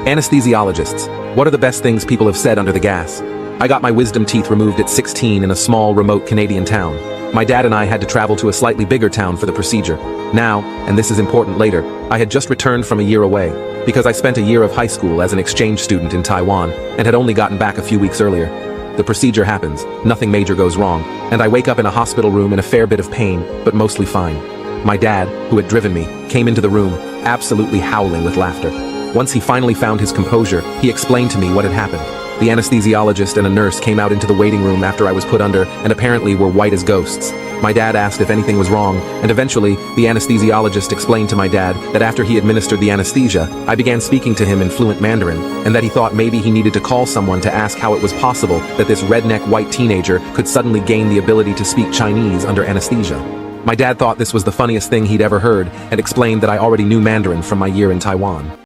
Anesthesiologists. What are the best things people have said under the gas? I got my wisdom teeth removed at 16 in a small, remote Canadian town. My dad and I had to travel to a slightly bigger town for the procedure. Now, and this is important later, I had just returned from a year away, because I spent a year of high school as an exchange student in Taiwan, and had only gotten back a few weeks earlier. The procedure happens, nothing major goes wrong, and I wake up in a hospital room in a fair bit of pain, but mostly fine. My dad, who had driven me, came into the room, absolutely howling with laughter. Once he finally found his composure, he explained to me what had happened. The anesthesiologist and a nurse came out into the waiting room after I was put under and apparently were white as ghosts. My dad asked if anything was wrong, and eventually, the anesthesiologist explained to my dad that after he administered the anesthesia, I began speaking to him in fluent Mandarin, and that he thought maybe he needed to call someone to ask how it was possible that this redneck white teenager could suddenly gain the ability to speak Chinese under anesthesia. My dad thought this was the funniest thing he'd ever heard, and explained that I already knew Mandarin from my year in Taiwan.